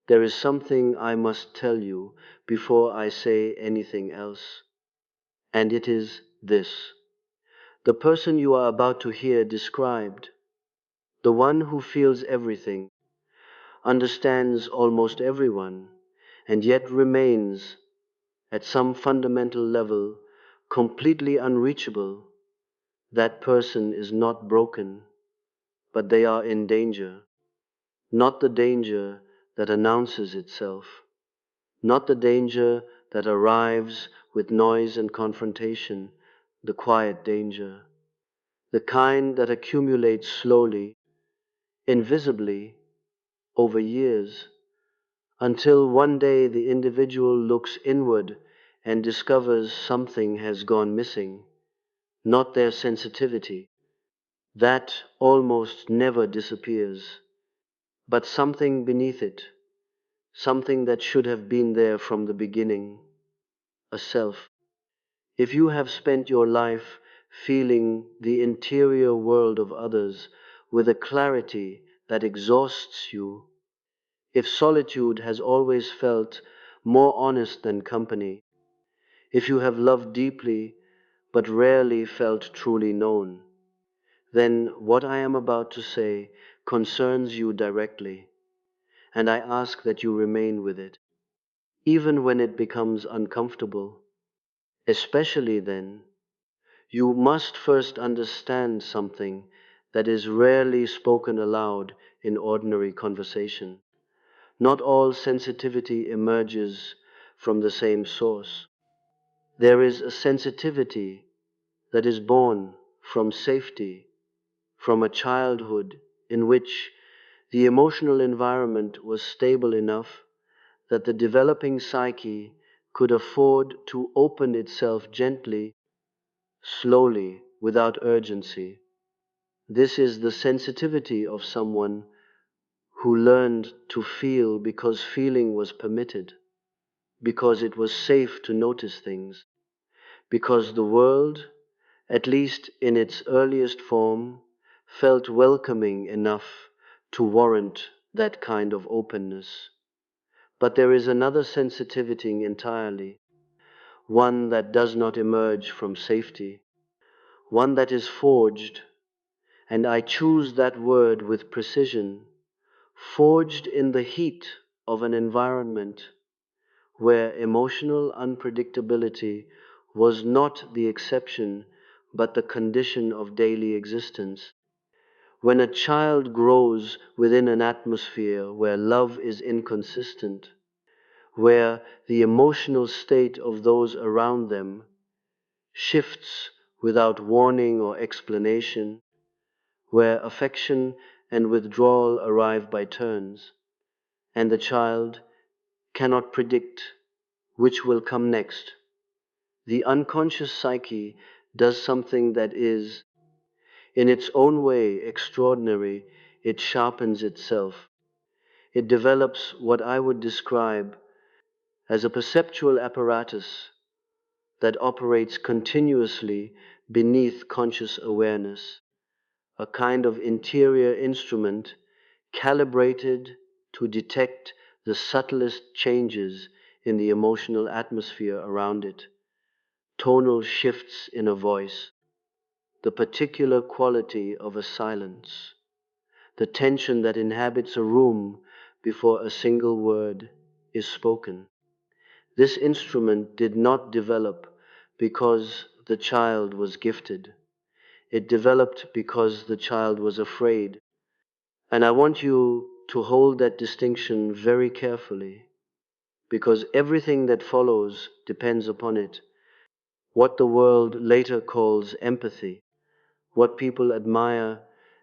There is something I must tell you before I say anything else, and it is this. The person you are about to hear described, the one who feels everything, understands almost everyone, and yet remains, at some fundamental level, completely unreachable, that person is not broken, but they are in danger. Not the danger that announces itself, not the danger that arrives with noise and confrontation, the quiet danger, the kind that accumulates slowly, invisibly, over years, until one day the individual looks inward and discovers something has gone missing, not their sensitivity. That almost never disappears, but something beneath it, something that should have been there from the beginning, a self. If you have spent your life feeling the interior world of others with a clarity that exhausts you, if solitude has always felt more honest than company, if you have loved deeply but rarely felt truly known, then what I am about to say concerns you directly, and I ask that you remain with it, even when it becomes uncomfortable. Especially then, you must first understand something that is rarely spoken aloud in ordinary conversation. Not all sensitivity emerges from the same source. There is a sensitivity that is born from safety, from a childhood in which the emotional environment was stable enough that the developing psyche could afford to open itself gently, slowly, without urgency. This is the sensitivity of someone who learned to feel because feeling was permitted, because it was safe to notice things, because the world, at least in its earliest form, felt welcoming enough to warrant that kind of openness. But there is another sensitivity entirely, one that does not emerge from safety, one that is forged, and I choose that word with precision, forged in the heat of an environment where emotional unpredictability was not the exception but the condition of daily existence. When a child grows within an atmosphere where love is inconsistent, where the emotional state of those around them shifts without warning or explanation, where affection and withdrawal arrive by turns, and the child cannot predict which will come next, the unconscious psyche does something that is, in its own way, extraordinary. It sharpens itself. It develops what I would describe as a perceptual apparatus that operates continuously beneath conscious awareness, a kind of interior instrument calibrated to detect the subtlest changes in the emotional atmosphere around it, tonal shifts in a voice, the particular quality of a silence, the tension that inhabits a room before a single word is spoken. This instrument did not develop because the child was gifted. It developed because the child was afraid. And I want you to hold that distinction very carefully, because everything that follows depends upon it. What the world later calls empathy, what people admire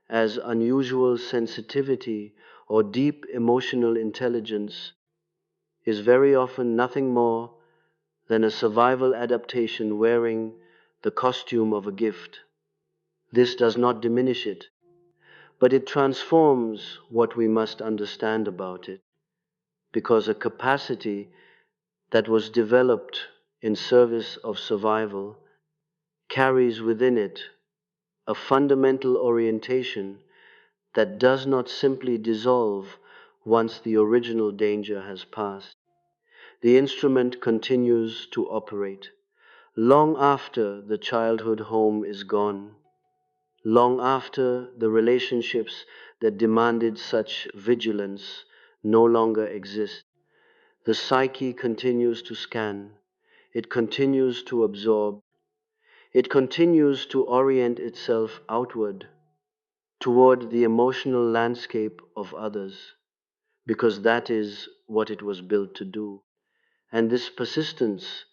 as unusual sensitivity or deep emotional intelligence, is very often nothing more than a survival adaptation wearing the costume of a gift. This does not diminish it, but it transforms what we must understand about it, because a capacity that was developed in service of survival carries within it a fundamental orientation that does not simply dissolve once the original danger has passed. The instrument continues to operate long after the childhood home is gone, long after the relationships that demanded such vigilance no longer exist. The psyche continues to scan, it continues to absorb, it continues to orient itself outward toward the emotional landscape of others, because that is what it was built to do. And this persistence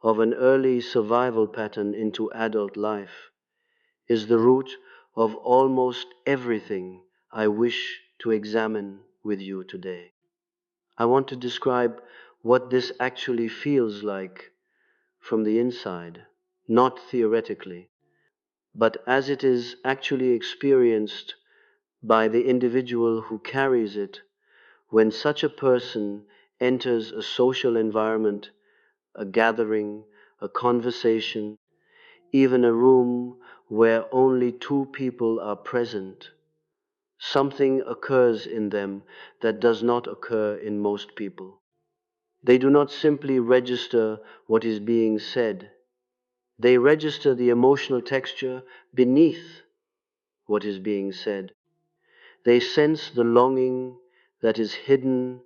of an early survival pattern into adult life is the root of almost everything I wish to examine with you today. I want to describe what this actually feels like from the inside, not theoretically, but as it is actually experienced by the individual who carries it when such a person enters a social environment, a gathering, a conversation, even a room where only two people are present. Something occurs in them that does not occur in most people. They do not simply register what is being said, they register the emotional texture beneath what is being said. They sense the longing that is hidden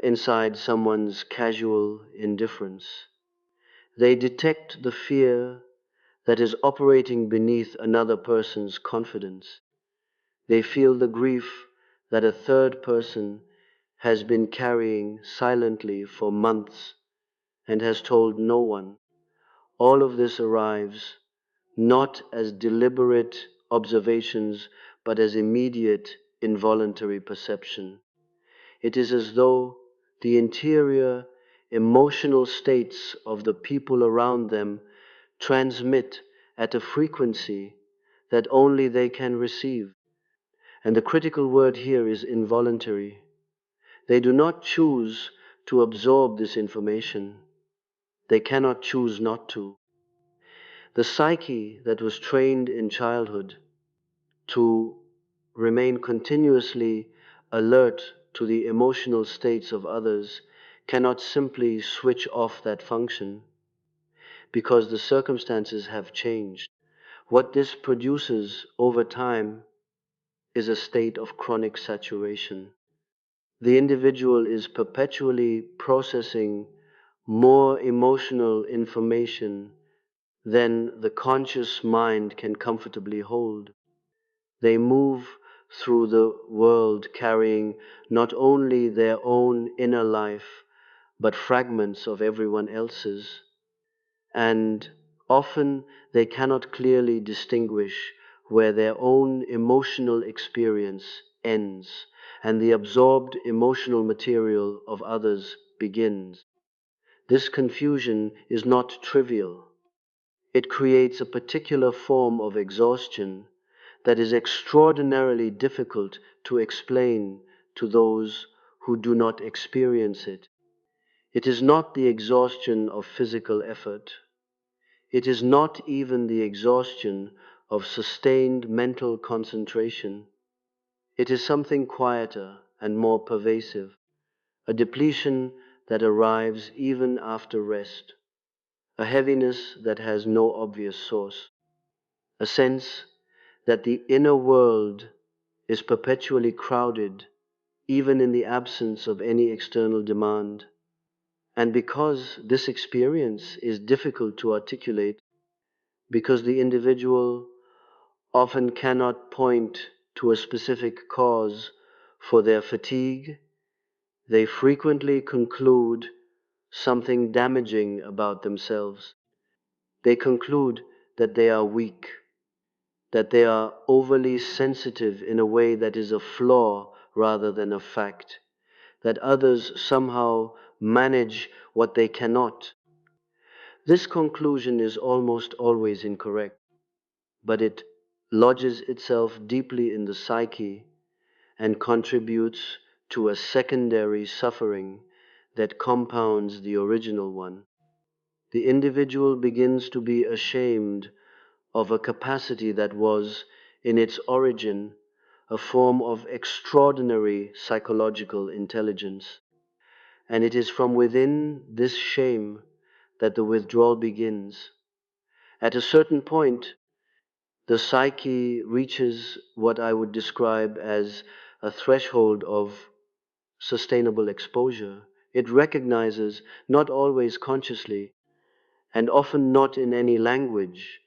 inside someone's casual indifference. They detect the fear that is operating beneath another person's confidence. They feel the grief that a third person has been carrying silently for months and has told no one. All of this arrives not as deliberate observations, but as immediate involuntary perception. It is as though the interior emotional states of the people around them transmit at a frequency that only they can receive. And the critical word here is involuntary. They do not choose to absorb this information. They cannot choose not to. The psyche that was trained in childhood to remain continuously alert to the emotional states of others cannot simply switch off that function because the circumstances have changed. What this produces over time is a state of chronic saturation. The individual is perpetually processing more emotional information than the conscious mind can comfortably hold. They move through the world carrying not only their own inner life, but fragments of everyone else's, and often they cannot clearly distinguish where their own emotional experience ends and the absorbed emotional material of others begins. This confusion is not trivial. It creates a particular form of exhaustion that is extraordinarily difficult to explain to those who do not experience it. It is not the exhaustion of physical effort. It is not even the exhaustion of sustained mental concentration. It is something quieter and more pervasive, a depletion that arrives even after rest, a heaviness that has no obvious source, a sense that the inner world is perpetually crowded even in the absence of any external demand. And because this experience is difficult to articulate, because the individual often cannot point to a specific cause for their fatigue, they frequently conclude something damaging about themselves. They conclude that they are weak, that they are overly sensitive in a way that is a flaw rather than a fact, that others somehow manage what they cannot. This conclusion is almost always incorrect, but it lodges itself deeply in the psyche and contributes to a secondary suffering that compounds the original one. The individual begins to be ashamed of a capacity that was, in its origin, a form of extraordinary psychological intelligence. And it is from within this shame that the withdrawal begins. At a certain point, the psyche reaches what I would describe as a threshold of sustainable exposure. It recognizes, not always consciously, and often not in any language,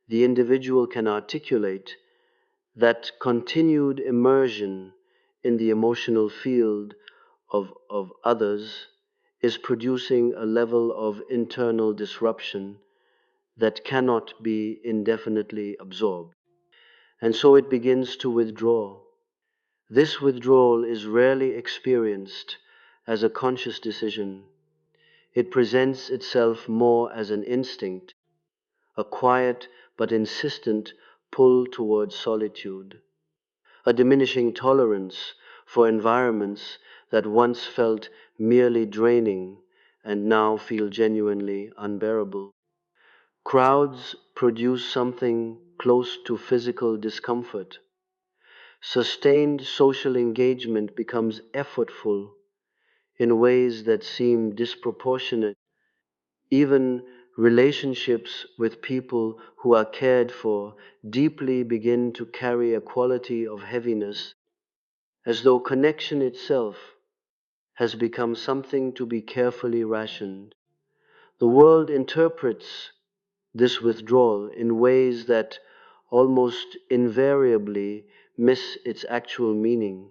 the individual can articulate, that continued immersion in the emotional field of others is producing a level of internal disruption that cannot be indefinitely absorbed. And so it begins to withdraw. This withdrawal is rarely experienced as a conscious decision. It presents itself more as an instinct, a quiet but insistent pull towards solitude, a diminishing tolerance for environments that once felt merely draining and now feel genuinely unbearable. Crowds produce something close to physical discomfort. Sustained social engagement becomes effortful in ways that seem disproportionate. Even relationships with people who are cared for deeply begin to carry a quality of heaviness, as though connection itself has become something to be carefully rationed. The world interprets this withdrawal in ways that almost invariably miss its actual meaning.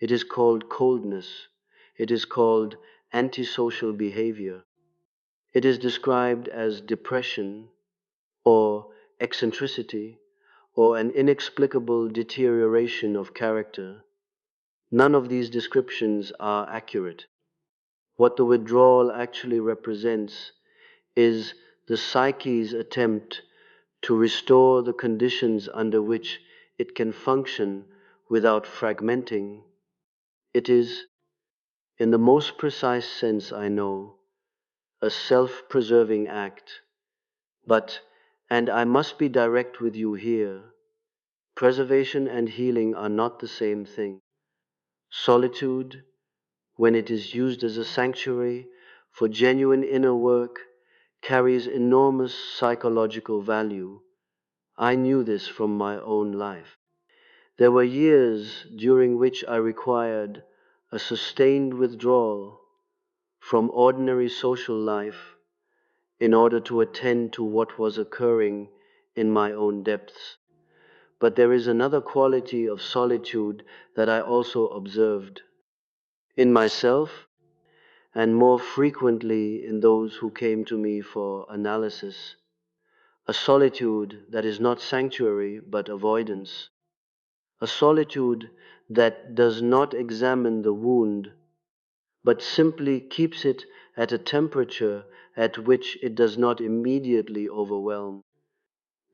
It is called coldness. It is called antisocial behavior. It is described as depression or eccentricity or an inexplicable deterioration of character. None of these descriptions are accurate. What the withdrawal actually represents is the psyche's attempt to restore the conditions under which it can function without fragmenting. It is, in the most precise sense I know, a self-preserving act. But, and I must be direct with you here, preservation and healing are not the same thing. Solitude, when it is used as a sanctuary for genuine inner work, carries enormous psychological value. I knew this from my own life. There were years during which I required a sustained withdrawal from ordinary social life in order to attend to what was occurring in my own depths. But there is another quality of solitude that I also observed in myself and more frequently in those who came to me for analysis. A solitude that is not sanctuary but avoidance. A solitude that does not examine the wound but simply keeps it at a temperature at which it does not immediately overwhelm.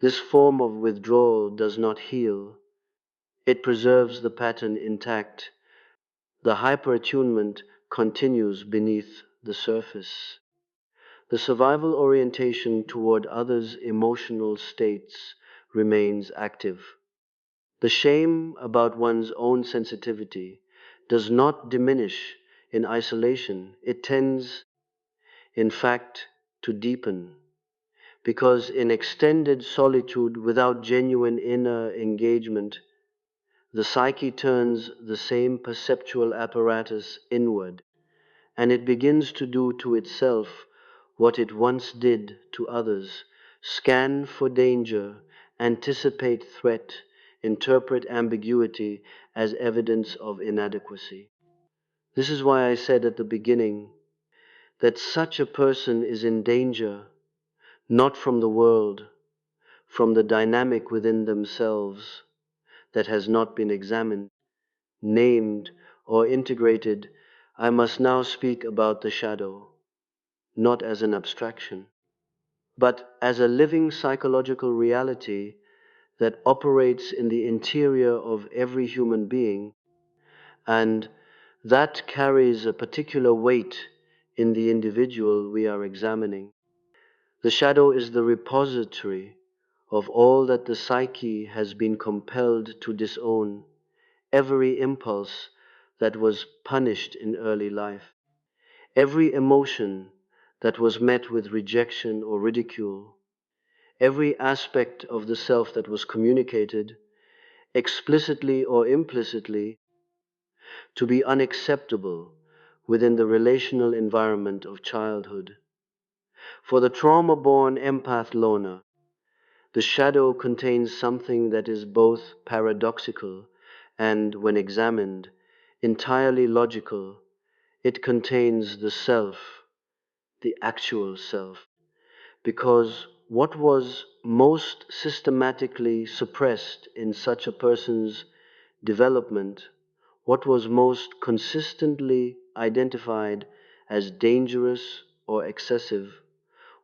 This form of withdrawal does not heal. It preserves the pattern intact. The hyperattunement continues beneath the surface. The survival orientation toward others' emotional states remains active. The shame about one's own sensitivity does not diminish in isolation. It tends, in fact, to deepen. Because in extended solitude without genuine inner engagement, the psyche turns the same perceptual apparatus inward, and it begins to do to itself what it once did to others: scan for danger, anticipate threat, interpret ambiguity as evidence of inadequacy. This is why I said at the beginning that such a person is in danger, not from the world, from the dynamic within themselves that has not been examined, named, or integrated. I must now speak about the shadow, not as an abstraction, but as a living psychological reality that operates in the interior of every human being, and that carries a particular weight in the individual we are examining. The shadow is the repository of all that the psyche has been compelled to disown. every impulse that was punished in early life, every emotion that was met with rejection or ridicule, every aspect of the self that was communicated, explicitly or implicitly, to be unacceptable within the relational environment of childhood. For the trauma-born empath loner, the shadow contains something that is both paradoxical and, when examined, entirely logical. It contains the self, the actual self, because what was most systematically suppressed in such a person's development, what was most consistently identified as dangerous or excessive,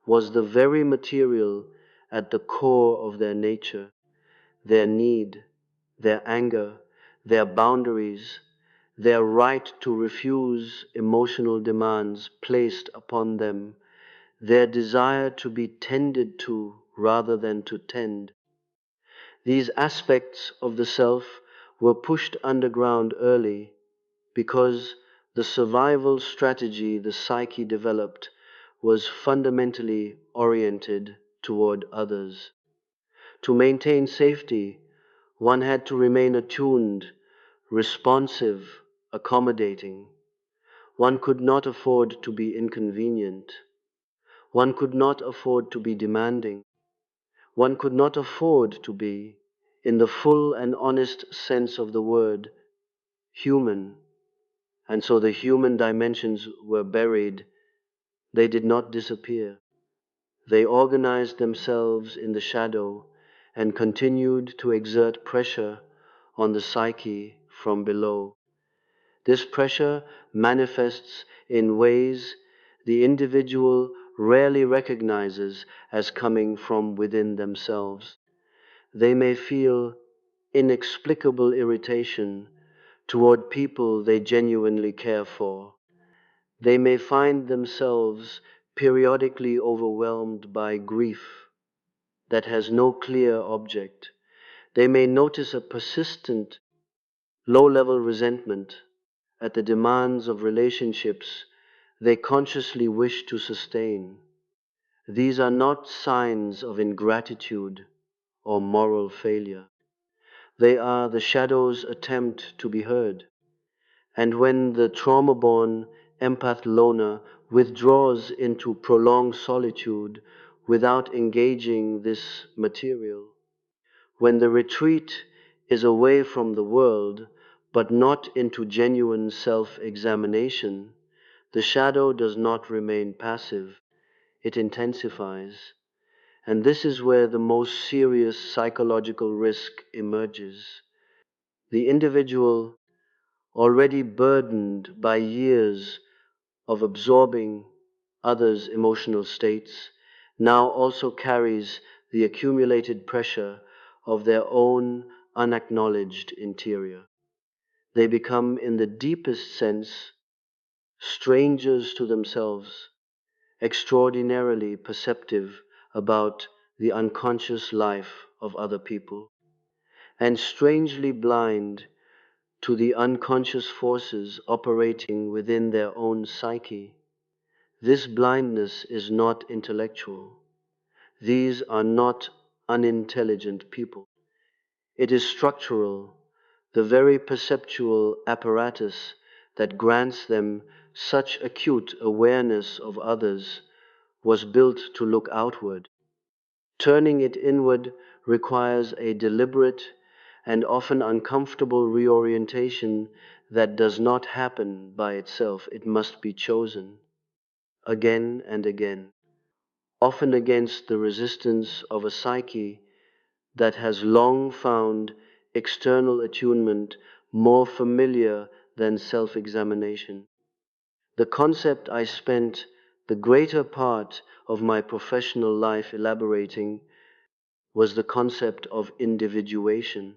was the very material at the core of their nature, their need, their anger, their boundaries, their right to refuse emotional demands placed upon them, their desire to be tended to rather than to tend. These aspects of the self were pushed underground early because the survival strategy the psyche developed was fundamentally oriented toward others. To maintain safety, one had to remain attuned, responsive, accommodating. One could not afford to be inconvenient. One could not afford to be demanding. One could not afford to be, in the full and honest sense of the word, human. And so the human dimensions were buried. They did not disappear. They organized themselves in the shadow and continued to exert pressure on the psyche from below. This pressure manifests in ways the individual rarely recognizes as coming from within themselves. They may feel inexplicable irritation toward people they genuinely care for. They may find themselves periodically overwhelmed by grief that has no clear object. They may notice a persistent, low-level resentment at the demands of relationships they consciously wish to sustain. These are not signs of ingratitude or moral failure. They are the shadow's attempt to be heard. And when the trauma-born empath loner withdraws into prolonged solitude without engaging this material, when the retreat is away from the world but not into genuine self-examination, the shadow does not remain passive, it intensifies. And this is where the most serious psychological risk emerges. The individual, already burdened by years of absorbing others' emotional states, now also carries the accumulated pressure of their own unacknowledged interior. They become, in the deepest sense, strangers to themselves, extraordinarily perceptive about the unconscious life of other people, and strangely blind to the unconscious forces operating within their own psyche. This blindness is not intellectual. These are not unintelligent people. It is structural, the very perceptual apparatus that grants them such acute awareness of others was built to look outward. Turning it inward requires a deliberate and often uncomfortable reorientation that does not happen by itself. It must be chosen again and again, often against the resistance of a psyche that has long found external attunement more familiar than self-examination. The concept I spent the greater part of my professional life elaborating was the concept of individuation.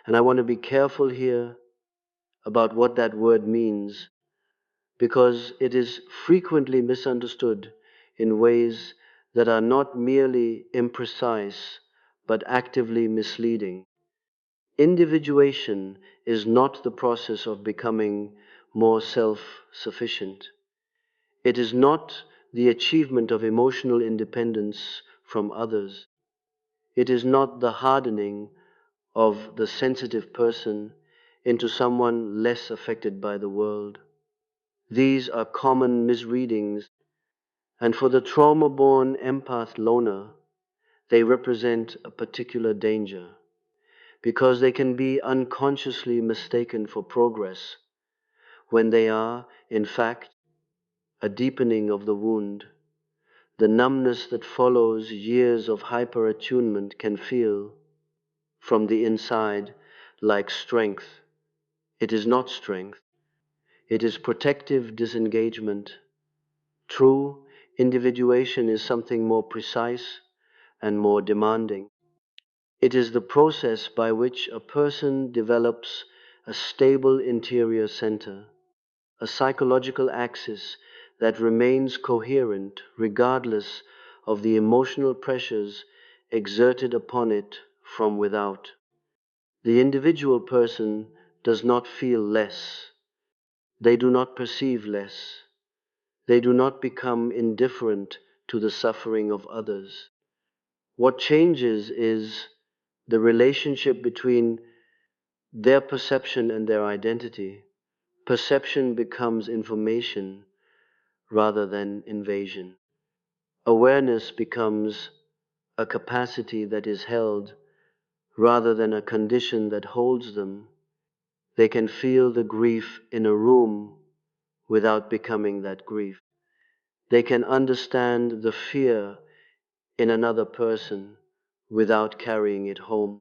And I want to be careful here about what that word means, because it is frequently misunderstood in ways that are not merely imprecise, but actively misleading. Individuation is not the process of becoming more self-sufficient. It is not the achievement of emotional independence from others. It is not the hardening of the sensitive person into someone less affected by the world. These are common misreadings, and for the trauma-born empath loner, they represent a particular danger, because they can be unconsciously mistaken for progress when they are, in fact, a deepening of the wound. The numbness that follows years of hyper-attunement can feel, from the inside, like strength. It is not strength. It is protective disengagement. True individuation is something more precise and more demanding. It is the process by which a person develops a stable interior center, a psychological axis that remains coherent regardless of the emotional pressures exerted upon it from without. The individual person does not feel less. They do not perceive less. They do not become indifferent to the suffering of others. What changes is the relationship between their perception and their identity. Perception becomes information rather than invasion. Awareness becomes a capacity that is held rather than a condition that holds them. They can feel the grief in a room without becoming that grief. They can understand the fear in another person without carrying it home.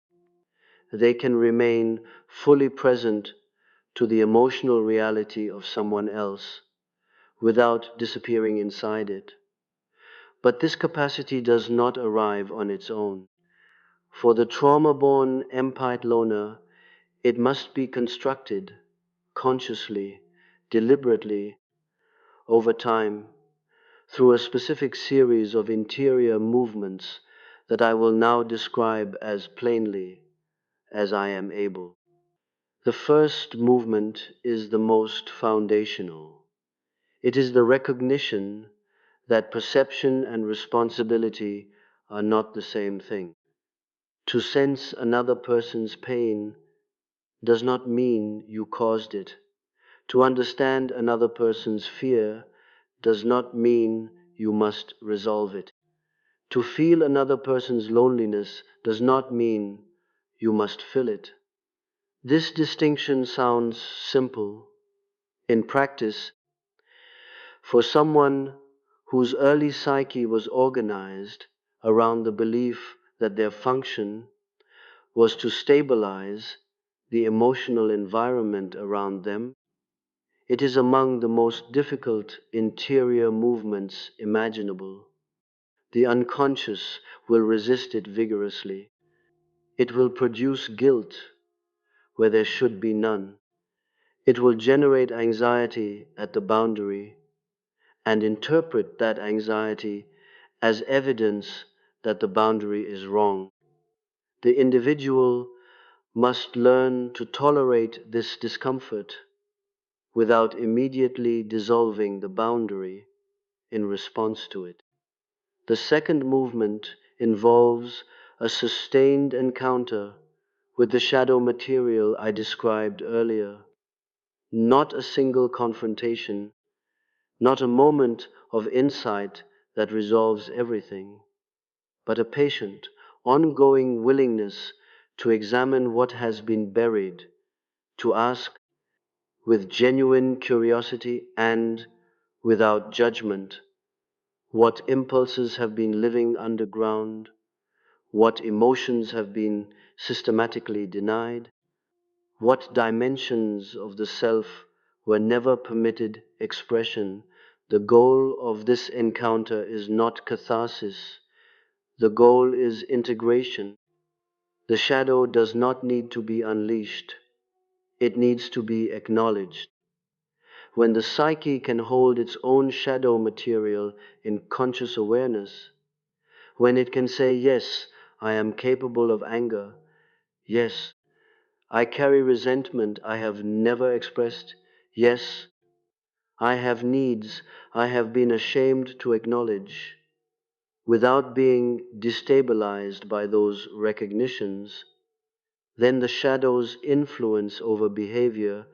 They can remain fully present to the emotional reality of someone else without disappearing inside it. But this capacity does not arrive on its own. For the trauma-born empath loner, it must be constructed consciously, deliberately, over time, through a specific series of interior movements that I will now describe as plainly as I am able. The first movement is the most foundational. It is the recognition that perception and responsibility are not the same thing. To sense another person's pain does not mean you caused it. To understand another person's fear does not mean you must resolve it. To feel another person's loneliness does not mean you must fill it. This distinction sounds simple. In practice, for someone whose early psyche was organized around the belief that their function was to stabilize the emotional environment around them, it is among the most difficult interior movements imaginable. The unconscious will resist it vigorously. It will produce guilt where there should be none. It will generate anxiety at the boundary and interpret that anxiety as evidence that the boundary is wrong. The individual must learn to tolerate this discomfort without immediately dissolving the boundary in response to it. The second movement involves a sustained encounter with the shadow material I described earlier, not a single confrontation, not a moment of insight that resolves everything, but a patient, ongoing willingness to examine what has been buried, to ask with genuine curiosity and without judgment what impulses have been living underground, what emotions have been systematically denied, what dimensions of the self were never permitted expression. The goal of this encounter is not catharsis. The goal is integration. The shadow does not need to be unleashed. It needs to be acknowledged. When the psyche can hold its own shadow material in conscious awareness, when it can say, yes, I am capable of anger, yes, I carry resentment I have never expressed. Yes, I have needs I have been ashamed to acknowledge. Without being destabilized by those recognitions, then the shadow's influence over behavior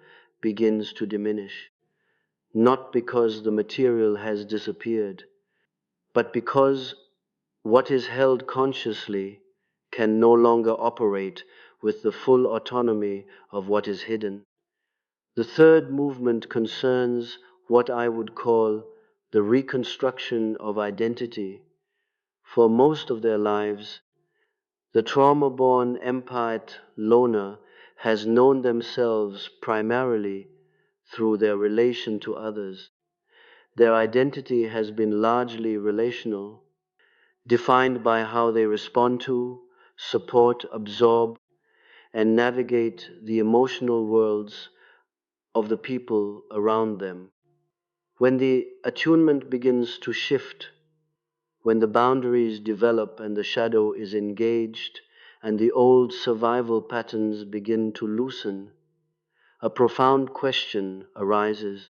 begins to diminish. Not because the material has disappeared, but because what is held consciously can no longer operate with the full autonomy of what is hidden. The third movement concerns what I would call the reconstruction of identity. For most of their lives, the trauma-born empath loner has known themselves primarily through their relation to others. Their identity has been largely relational, defined by how they respond to, support, absorb, and navigate the emotional worlds of the people around them. When the attunement begins to shift, when the boundaries develop and the shadow is engaged, and the old survival patterns begin to loosen, a profound question arises.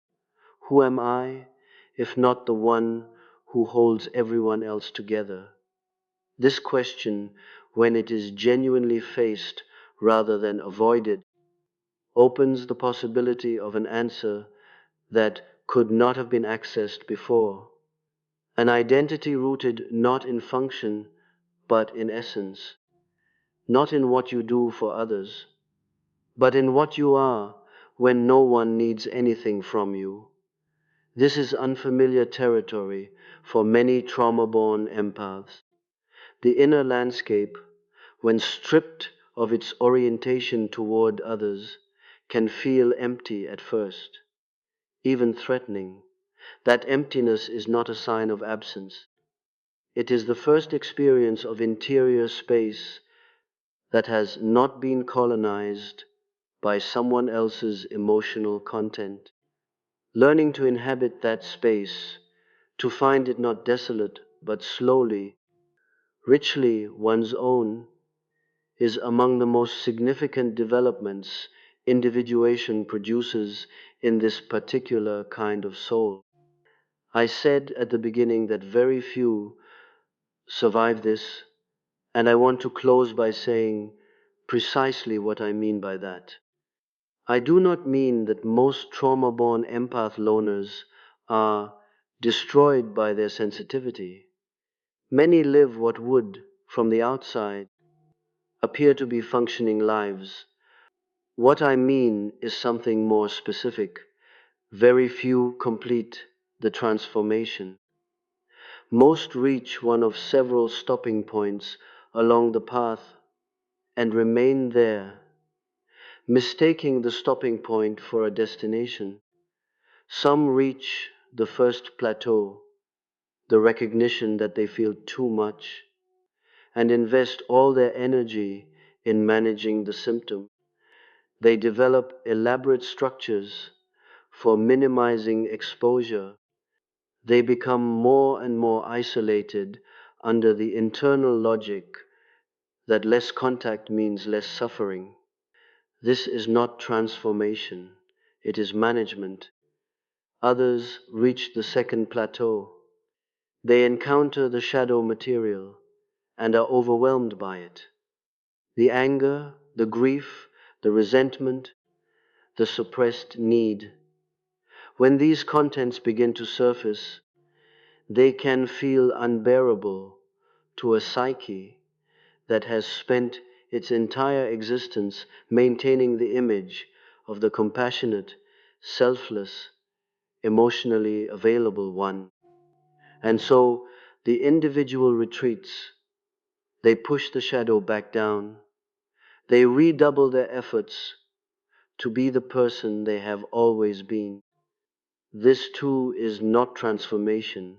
Who am I, if not the one who holds everyone else together? This question, when it is genuinely faced rather than avoided, opens the possibility of an answer that could not have been accessed before. An identity rooted not in function, but in essence, not in what you do for others, but in what you are when no one needs anything from you. This is unfamiliar territory for many trauma-born empaths. The inner landscape, when stripped of its orientation toward others, can feel empty at first, even threatening. That emptiness is not a sign of absence. It is the first experience of interior space that has not been colonized by someone else's emotional content. Learning to inhabit that space, to find it not desolate but slowly, richly one's own, is among the most significant developments individuation produces in this particular kind of soul. I said at the beginning that very few survive this, and I want to close by saying precisely what I mean by that. I do not mean that most trauma-born empath loners are destroyed by their sensitivity. Many live what would, from the outside, appear to be functioning lives. What I mean is something more specific. Very few complete the transformation. Most reach one of several stopping points along the path and remain there, mistaking the stopping point for a destination. Some reach the first plateau, the recognition that they feel too much, and invest all their energy in managing the symptom. They develop elaborate structures for minimizing exposure. They become more and more isolated under the internal logic that less contact means less suffering. This is not transformation, it is management. Others reach the second plateau. They encounter the shadow material and are overwhelmed by it. The anger, the grief, the resentment, the suppressed need. When these contents begin to surface, they can feel unbearable to a psyche that has spent its entire existence maintaining the image of the compassionate, selfless, emotionally available one. And so the individual retreats. They push the shadow back down. They redouble their efforts to be the person they have always been. This too is not transformation.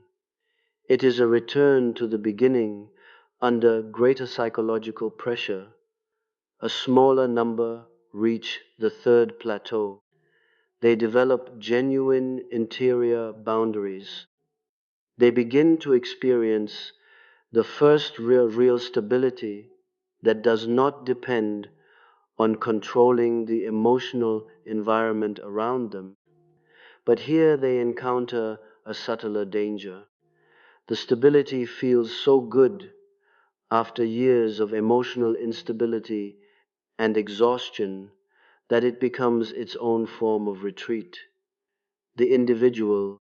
It is a return to the beginning under greater psychological pressure. A smaller number reach the third plateau. They develop genuine interior boundaries. They begin to experience the first real stability that does not depend on controlling the emotional environment around them. But here they encounter a subtler danger. The stability feels so good after years of emotional instability and exhaustion that it becomes its own form of retreat. The individual,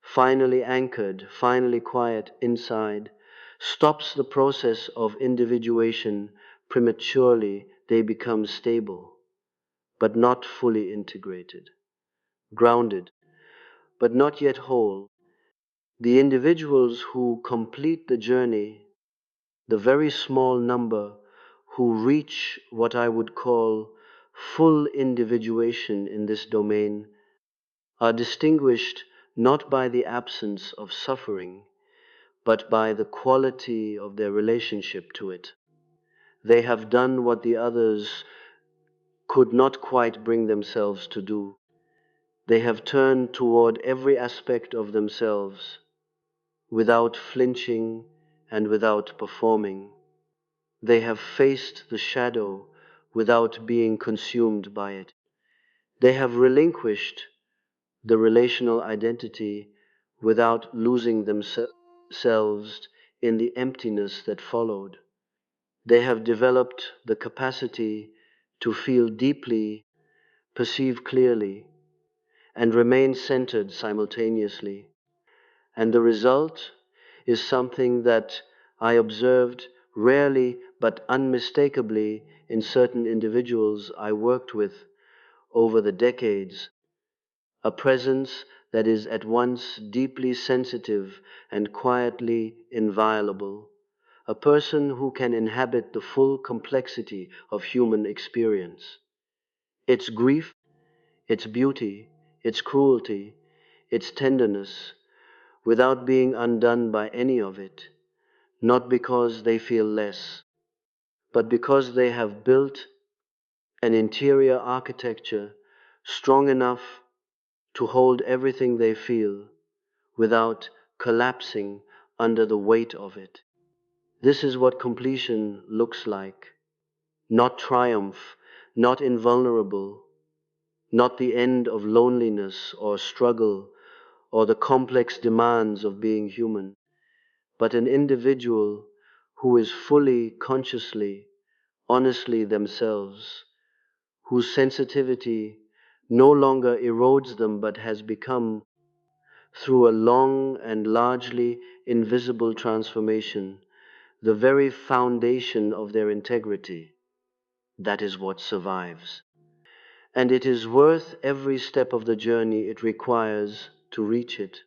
finally anchored, finally quiet inside, stops the process of individuation prematurely. They become stable, but not fully integrated, grounded, but not yet whole. The individuals who complete the journey, the very small number who reach what I would call full individuation in this domain, are distinguished not by the absence of suffering, but by the quality of their relationship to it. They have done what the others could not quite bring themselves to do. They have turned toward every aspect of themselves without flinching and without performing. They have faced the shadow without being consumed by it. They have relinquished the relational identity without losing themselves in the emptiness that followed. They have developed the capacity to feel deeply, perceive clearly, and remain centered simultaneously. And the result is something that I observed rarely but unmistakably in certain individuals I worked with over the decades, a presence that is at once deeply sensitive and quietly inviolable, a person who can inhabit the full complexity of human experience, its grief, its beauty, its cruelty, its tenderness, without being undone by any of it, not because they feel less, but because they have built an interior architecture strong enough to hold everything they feel without collapsing under the weight of it. This is what completion looks like. Not triumph, not invulnerable, not the end of loneliness or struggle or the complex demands of being human, but an individual who is fully, consciously, honestly themselves, whose sensitivity no longer erodes them but has become, through a long and largely invisible transformation, the very foundation of their integrity. That is what survives. And it is worth every step of the journey it requires to reach it.